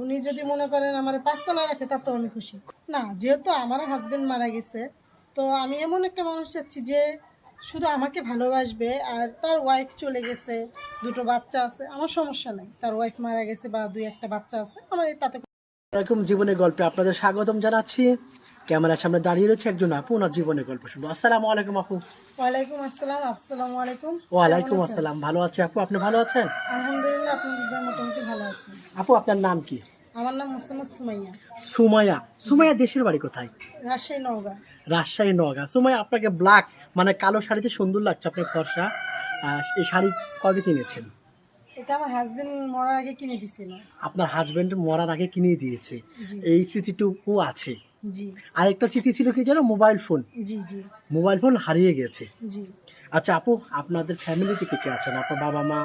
উনি যদি মনে করেন আমার পাঁচতলায় রাখে তা তো আমি খুশি না। যেহেতু আমার হাজবেন্ড মারা গেছে, তো আমি এমন একটা মানুষ চাচ্ছি যে শুধু আমাকে ভালোবাসবে। আর তার ওয়াইফ চলে গেছে, দুটো বাচ্চা আছে, আমার সমস্যা নাই। তার ওয়াইফ মারা গেছে বা দুই একটা বাচ্চা আছে, আমার তাতে এরকম জীবনের গল্পে আপনাদের স্বাগতম জানাচ্ছি। ক্যামেরার সামনে দাঁড়িয়ে রয়েছে একজন আপু, ওনার জীবনের গল্প শুনবো। আসসালামু আলাইকুম আপু। ওয়ালাইকুম আসসালাম। আসসালামু আলাইকুম। ওয়ালাইকুম কেমন আছেন? আসসালাম, ভালো আছি আপু, আপনি ভালো আছেন? আলহামদুলিল্লাহ, আপনাদের মোটামুটি ভালো আছে। আপু আপনার নাম কি? আমার নাম মোসাম্মদ সুমাইয়া। সুমাইয়া। সুমাইয়া দেশের বাড়ি কোথায়? রাজশাহী, নওগাঁ। রাজশাহী, নওগাঁ। সুমাইয়া, আপনাকে ব্ল্যাক মানে কালো শাড়িতে সুন্দর লাগছে, আপনার ফর্সা। এই শাড়ি কবে কিনেছেন? এটা আমার হাজবেন্ড মরার আগে কিনে দিছিল। আপনার হাজবেন্ড মরার আগে কিনে দিয়েছে, জি এই স্মৃতিটুকু আছে। জি আরেকটা স্মৃতি ছিল কি জানো? Mobile phone. জি জি মোবাইল ফোন হারিয়ে গেছে। জি। আচ্ছা আপু, আপনাদের ফ্যামিলিতে কে কে আছেন? আপনার বাবা মা?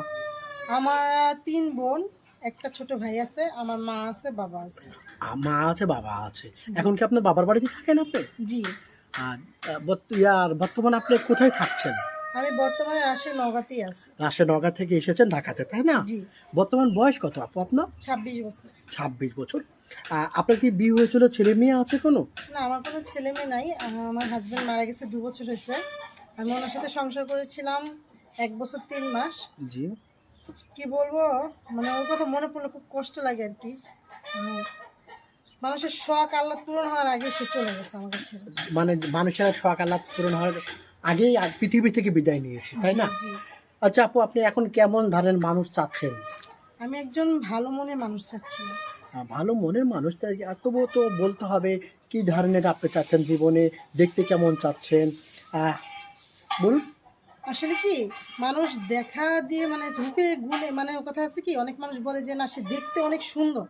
আমার 3 বোন, একটা ছোট ভাই আছে, আমার মা আছে, বাবা আছে। মা আছে, বাবা আছে। এখন কি আপনার বাবার বাড়িতে থাকেন আপনি? জি। আর বর্তমানে আপনি কোথায় থাকছেন? আমি বর্তমানে রাজশাহী, নওগাঁতেই আছি। রাজশাহী, নওগাঁ থেকে এসেছেন ঢাকাতে, তাই না? জি। বর্তমান বয়স কত আপু আপনার? 26 বছর। 26 বছর। আপনার কি বিয়ে হয়েছিল? ছেলে মেয়ে আছে কোনো? না, আমার কোনো ছেলে মেয়ে নাই। আমার হাজবেন্ড মারা গেছে 2 বছর হয়েছে। আমি ওনার সাথে সংসার করেছিলাম 1 বছর 3 মাস। জি। কি বলবো, মানে ওর কথা মনে পড়লে খুব কষ্ট লাগে আর কি। আহ, মানুষের শখ আল্লাহ পূরণ হওয়ার আগে সে চলে গেছে আমার কাছে। মানে মানুষের শখ আহ্লাদ পূরণ হওয়ার আগেই পৃথিবী থেকে বিদায় নিয়েছে, তাই না? জি। আচ্ছা আপু, আপনি এখন কেমন ধরনের মানুষ চাচ্ছেন? আমি একজন ভালো মনের মানুষ চাচ্ছি। ভালো মনের মানুষ, তাই তবুও তো বলতে হবে কি ধরনের আপনি চাচ্ছেন জীবনে, দেখতে কেমন চাচ্ছেন, বলুন। আসলে কি, মানুষ দেখা দিয়ে মানে রূপে গুণে, মানে ও কথা আছে কি, অনেক মানুষ বলে যে না সে দেখতে অনেক সুন্দর,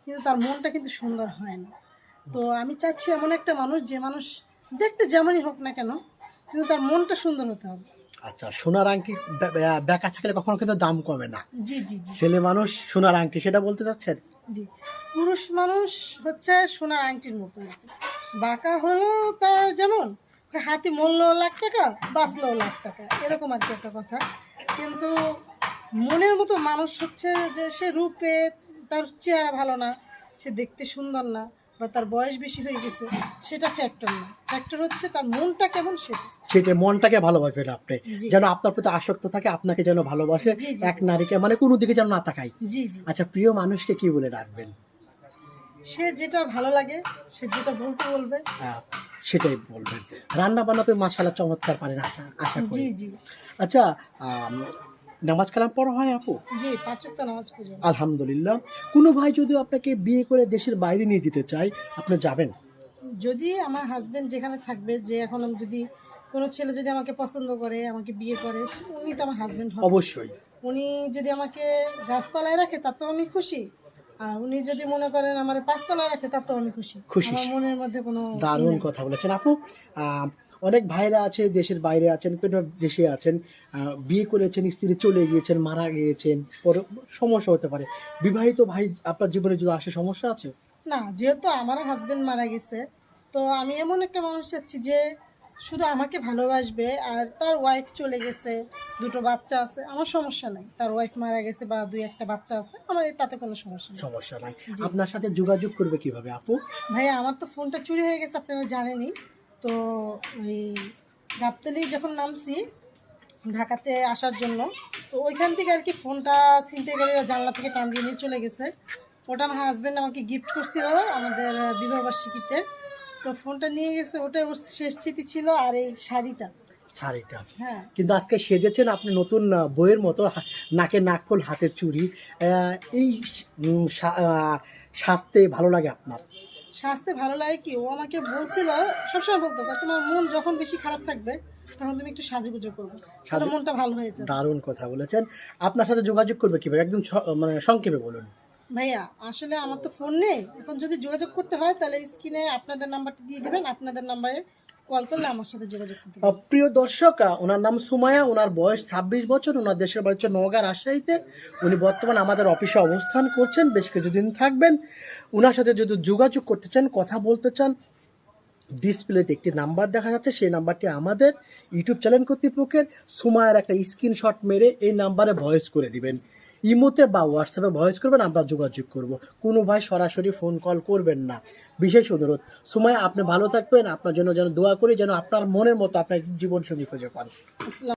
কিন্তু তার মনটা কিন্তু সুন্দর হয় না। তো আমি চাচ্ছি এমন একটা মানুষ, যে মানুষ দেখতে যেমনই হোক না কেন, কিন্তু তার মনটা সুন্দর হতে হবে। আচ্ছা, সোনার আংটি বেঁকা থাকলে কখনো কিন্তু দাম কমে না। জি জি জি ছেলে মানুষ সোনার আংটি, সেটা বলতে চাচ্ছেন? জি। পুরুষ মানুষ হচ্ছে সোনার আংটির মতো, বাঁকা হলেও তা যেমন হাতি মরলেও লাখ টাকা, বাঁচলেও লাখ টাকা, এরকম আর কি একটা কথা। কিন্তু মনের মতো মানুষ হচ্ছে যে সে রূপে, তার চেহারা ভালো না, সে দেখতে সুন্দর না, বা তার বয়স বেশি হয়ে গেছে, সেটা ফ্যাক্টর না। ফ্যাক্টর হচ্ছে তার মনটা কেমন সেটা। সেটা মনটাকে ভালোবাসবেন আপনি, জি যেন আপনার প্রতি আসক্ত থাকে, আপনাকে যেন ভালোবাসে, জি জি এক নারীকে মানে কোনো দিকে যেন না তাকায়। জি জি। আচ্ছা, প্রিয় মানুষকে কি বলে রাখবেন? সে যেটা ভালো লাগে, সে যেটা বলতে বলবে। আহ, সেটাই বলবেন। রান্না বান্নাতে মাশাআল্লাহ চমৎকার পারেন, আশা জি করি। জি আচ্ছা, নামাজ কালাম পড়া হয় আপু? জি। 5 ওয়াক্ত নামাজ পড়ি। আলহামদুলিল্লাহ। কোনো ভাই যদি আপনাকে বিয়ে করে দেশের বাইরে নিয়ে যেতে চায়, আপনি যাবেন? যদি আমার হাজবেন্ড যেখানে থাকবে, যে এখন আমি যদি কোনো ছেলে যদি আমাকে পছন্দ করে, আমাকে বিয়ে করে, উনি তো আমার হাজবেন্ড হবে। অবশ্যই। উনি যদি আমাকে গাছতলায় রাখে তাতেও আমি খুশি, আর উনি যদি মনে করেন আমার পাঁচতলায় রাখে তাতেও আমি খুশি। খুশি। আমার মনের মধ্যে কোনো দারুণ কথা বলেছেন আপু। অনেক ভাইরা আছে দেশের বাইরে আছেন, কোনো দেশে আছেন, বিয়ে করেছেন, স্ত্রী চলে গিয়েছেন, মারা গিয়েছেন, পরে সমস্যা হতে পারে। বিবাহিত ভাই আপনার জীবনে যদি আসে, সমস্যা আছে? না। যেহেতু আমার হাজবেন্ড মারা গেছে, তো আমি এমন একটা মানুষ চাচ্ছি যে শুধু আমাকে ভালোবাসবে। আর তার ওয়াইফ চলে গেছে, দুটো বাচ্চা আছে, আমার সমস্যা নাই। তার ওয়াইফ মারা গেছে বা দুই একটা বাচ্চা আছে, আমার তাতে কোনো সমস্যা নেই। সমস্যা নাই। জি। আপনার সাথে যোগাযোগ করবে কিভাবে আপু? ভাইয়া, আমার তো ফোনটা চুরি হয়ে গেছে, আপনারা জানেনই তো। ওই গাবতলি যখন নামছি ঢাকাতে আসার জন্য, তো ওইখান থেকে আর কি ফোনটা ছিনতাইকারীরা জানলা থেকে টান দিয়ে নিয়ে চলে গেছে। ওটা আমার হাজব্যান্ড আমাকে গিফট করছিল আমাদের বিবাহবার্ষিকীতে। তো ফোনটা নিয়ে গেছে, ওটাই ওর শেষ স্মৃতি ছিল। আর এই শাড়িটা, শাড়িটা। হ্যাঁ। কিন্তু আজকে সেজেছেন আপনি নতুন বইয়ের মতো, নাকে নাকফুল, হাতের চুড়ি। এই সাজতে ভালো লাগে আপনার? সাজতে ভালো লাগে কি, ও আমাকে বলছিল, সবসময় বলতো তোমার মন যখন বেশি খারাপ থাকবে তখন তুমি একটু সাজুগুজু করবে, তাহলে মনটা ভালো হয়ে যাবে। দারুণ কথা বলেছেন। আপনার সাথে যোগাযোগ করবে কিভাবে, একদম মানে সংক্ষেপে বলুন। ভাইয়া, আসলে আমার তো ফোন নেই এখন। যদি যোগাযোগ করতে হয় তাহলে স্ক্রিনে আপনাদের নাম্বারটা দিয়ে দিবেন, আপনাদের নাম্বারে কল করলে আমার সাথে যোগাযোগ করতে পারবেন। প্রিয় দর্শক, ওনার নাম সুমাইয়া, ওনার বয়স 26 বছর, ওনার দেশের বাড়ি হচ্ছে নওগাঁ, রাজশাহীতে। উনি বর্তমানে আমাদের অফিসে অবস্থান করছেন, বেশ কিছুদিন থাকবেন। ওনার সাথে যদি যোগাযোগ করতে চান, কথা বলতে চান, ডিসপ্লেতে একটি নাম্বার দেখা যাচ্ছে, সেই নাম্বারটি আমাদের ইউটিউব চ্যানেল কর্তৃপক্ষের। সুমাইয়ার একটা স্ক্রিনশট মেরে এই নাম্বারে ভয়েস করে দিবেন। ইমোতে বা হোয়াটসঅ্যাপে ভয়েস করবেন, আমরা যোগাযোগ করব। কোনো ভাই সরাসরি ফোন কল করবেন না, বিশেষ অনুরোধ। সুমাইয়া, আপনি ভালো থাকবেন, আপনার জন্য যেন দোয়া করি যেন আপনার মনের মতো আপনার জীবনসঙ্গী খুঁজে পান। আসসালাম।